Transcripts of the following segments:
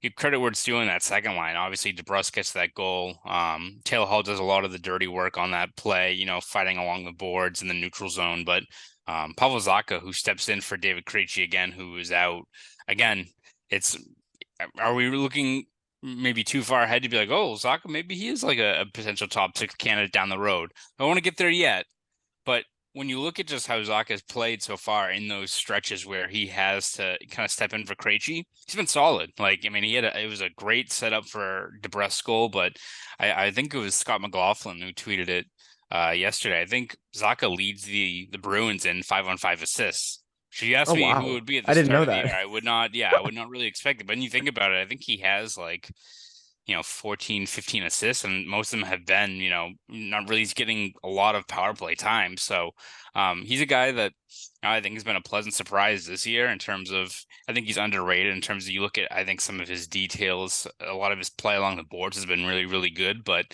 give credit where it's due in that second line. Obviously, DeBrusque gets that goal. Taylor Hall does a lot of the dirty work on that play, fighting along the boards in the neutral zone. But Pavel Zacha, who steps in for David Krejci again, who is out again, it's are we looking maybe too far ahead to be like, oh, Zacha, maybe he is like a potential top 6 candidate down the road. I don't want to get there yet, but when you look at just how Zacha has played so far in those stretches where he has to kind of step in for Krejci, he's been solid. Like, I mean, it was a great setup for DeBrusque goal, but I think it was Scott McLaughlin who tweeted it yesterday. I think Zacha leads the Bruins in 5-on-5 assists. She Oh asked me who it wow, would be at the I didn't start know of the that. year. I would not really expect it. But when you think about it, I think he has like 14, 15 assists, and most of them have been, not really getting a lot of power play time. So he's a guy that I think has been a pleasant surprise this year in terms of, I think he's underrated in terms of you look at, I think some of his details, a lot of his play along the boards has been really, really good, but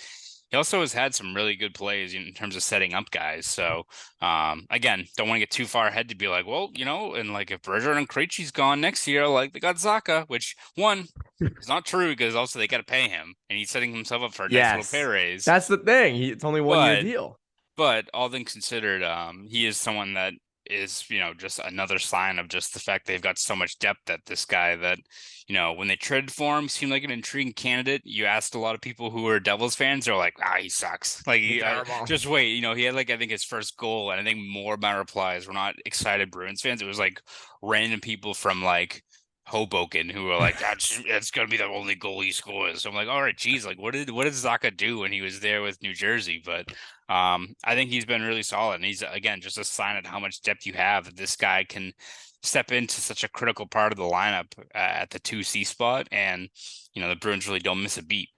he also has had some really good plays in terms of setting up guys. So again, don't want to get too far ahead to be like, well, and like if Bergeron and Krejci's gone next year, like they got Zacha, which one, it's not true because also they got to pay him, and he's setting himself up for a nice little pay Yes, raise. that's the thing. It's only 1 year But deal. all things considered, he is someone that is just another sign of just the fact they've got so much depth at this guy that when they traded for him, seemed like an intriguing candidate. You asked a lot of people who were Devils fans, they're like, he sucks. Like He's terrible. just wait, he had like I think his first goal, and I think more of my replies were not excited Bruins fans. It was like random people from like Hoboken who were like, that's gonna be the only goal he scores. So I'm like, all right, geez, like what did Zacha do when he was there with New Jersey? But I think he's been really solid, and he's again just a sign of how much depth you have that this guy can step into such a critical part of the lineup at the 2C spot, and the Bruins really don't miss a beat.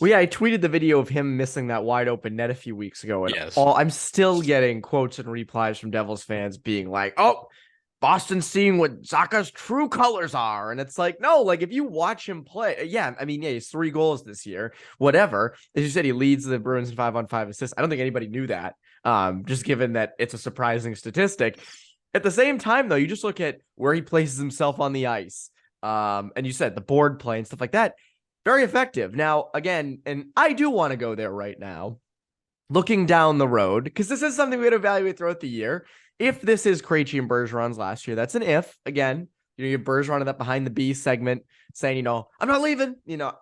Well, yeah, I tweeted the video of him missing that wide open net a few weeks ago, and Yes. all I'm still getting quotes and replies from Devils fans being like, "Oh, Boston's seeing what Zaka's true colors are," and it's like, no, like if you watch him play, yeah, I mean, yeah, he's 3 goals this year, whatever. As you said, he leads the Bruins in 5-on-5 assists. I don't think anybody knew that. Just given that it's a surprising statistic. At the same time, though, you just look at where he places himself on the ice, and you said the board play and stuff like that. Very effective. Now, again, and I do want to go there right now, looking down the road, because this is something we would evaluate throughout the year. If this is Krejci and Bergeron's last year, that's an if. Again, you have Bergeron in that behind the B segment saying, I'm not leaving.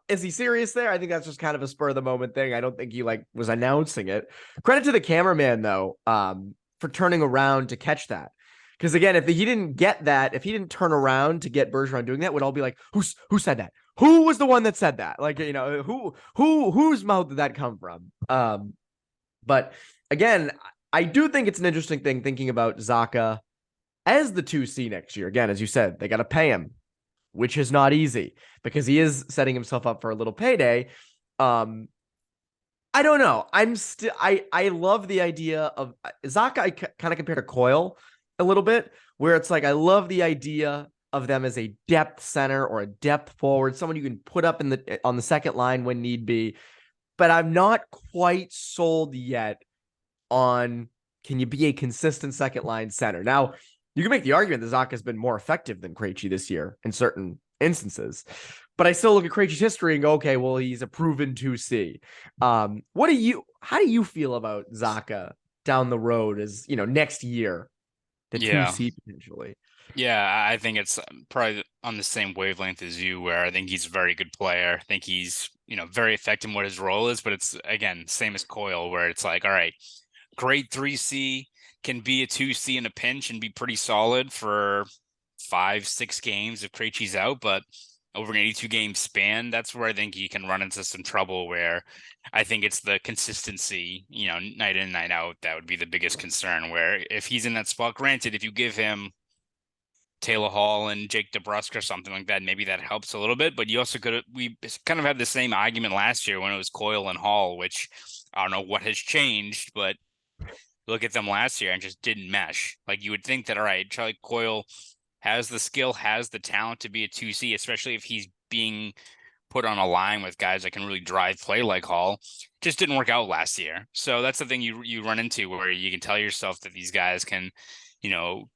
Is he serious there? I think that's just kind of a spur of the moment thing. I don't think he was announcing it. Credit to the cameraman though, for turning around to catch that. Because again, if he didn't get that, if he didn't turn around to get Bergeron doing that, we'd all be like, who said that? Who was the one that said that? Like, whose mouth did that come from? But again, I do think it's an interesting thing thinking about Zacha as the 2C next year. Again, as you said, they got to pay him, which is not easy because he is setting himself up for a little payday. I don't know. I love the idea of Zacha. I kind of compare to Coyle a little bit, where it's like I love the idea of them as a depth center or a depth forward, someone you can put up on the second line when need be. But I'm not quite sold yet on can you be a consistent second line center. Now, you can make the argument that Zacha has been more effective than Krejci this year in certain instances, but I still look at Krejci's history and go, okay, well, he's a proven 2C. How do you feel about Zacha down the road as, next year, the Yeah. 2C potentially? Yeah, I think it's probably on the same wavelength as you, where I think he's a very good player. I think he's, very effective in what his role is, but it's again, same as Coyle, where it's like, all right, great 3C, can be a 2C in a pinch and be pretty solid for 5-6 games if Krejci's out, but over an 82 game span, that's where I think he can run into some trouble, where I think it's the consistency, night in, night out, that would be the biggest concern, where if he's in that spot, granted, if you give him Taylor Hall and Jake DeBrusque or something like that, maybe that helps a little bit. But you also we kind of had the same argument last year when it was Coyle and Hall, which I don't know what has changed, but look at them last year and just didn't mesh. Like you would think that, all right, Charlie Coyle has the skill, has the talent to be a 2C, especially if he's being put on a line with guys that can really drive play like Hall. Just didn't work out last year. So that's the thing you run into, where you can tell yourself that these guys can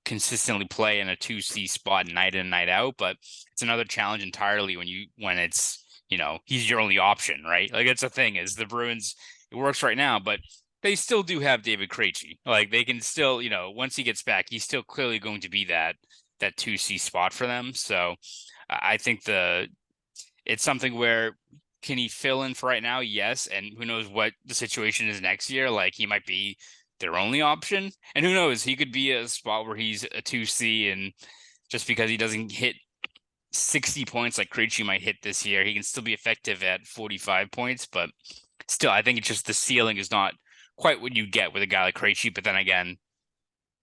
consistently play in a 2C spot night in and night out, but it's another challenge entirely when it's, he's your only option, right? Like that's the thing is the Bruins, it works right now, but they still do have David Krejci. Like they can still, once he gets back, he's still clearly going to be that 2C spot for them. So I think it's something where can he fill in for right now? Yes. And who knows what the situation is next year? Like he might be their only option. And who knows, he could be a spot where he's a 2C and just because he doesn't hit 60 points like Krejci might hit this year, he can still be effective at 45 points. But still, I think it's just the ceiling is not quite what you get with a guy like Krejci. But then again,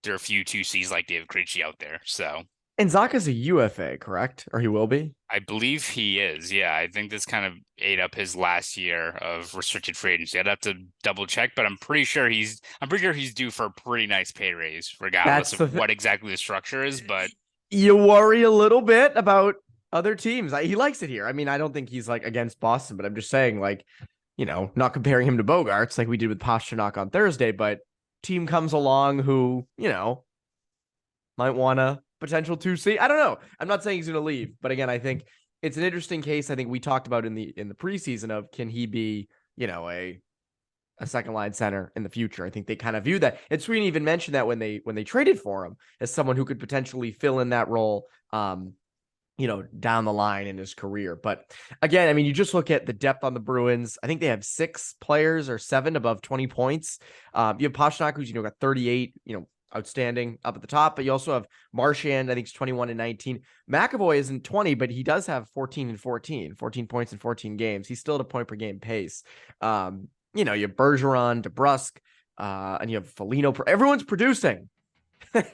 there are a few 2Cs like David Krejci out there. So. And Zacha's a UFA, correct? Or he will be? I believe he is. Yeah, I think this kind of ate up his last year of restricted free agency. I'd have to double check, but I'm pretty sure he's due for a pretty nice pay raise, regardless of what exactly the structure is. But you worry a little bit about other teams. He likes it here. I mean, I don't think he's like against Boston, but I'm just saying, like, not comparing him to Bogarts like we did with Pastrnak on Thursday, but team comes along who, might want to potential 2C. I don't know. I'm not saying he's going to leave, but again, I think it's an interesting case. I think we talked about in the preseason of can he be, a second line center in the future. I think they kind of view that. And Sweeney even mentioned that when they traded for him as someone who could potentially fill in that role, down the line in his career. But again, I mean, you just look at the depth on the Bruins. I think they have 6 players or 7 above 20 points. You have Pastrnak, who's, got 38, outstanding up at the top, but you also have Marchand, I think, is 21 and 19. McAvoy isn't 20, but he does have 14 and 14 points in 14 games. He's still at a point per game pace. You have Bergeron, DeBrusk, and you have Foligno. Everyone's producing.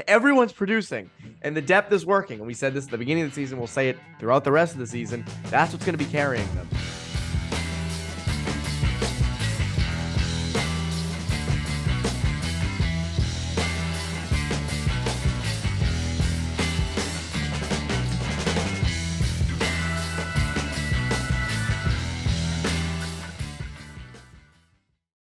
Everyone's producing, and the depth is working. And we said this at the beginning of the season. We'll say it throughout the rest of the season. That's what's going to be carrying them.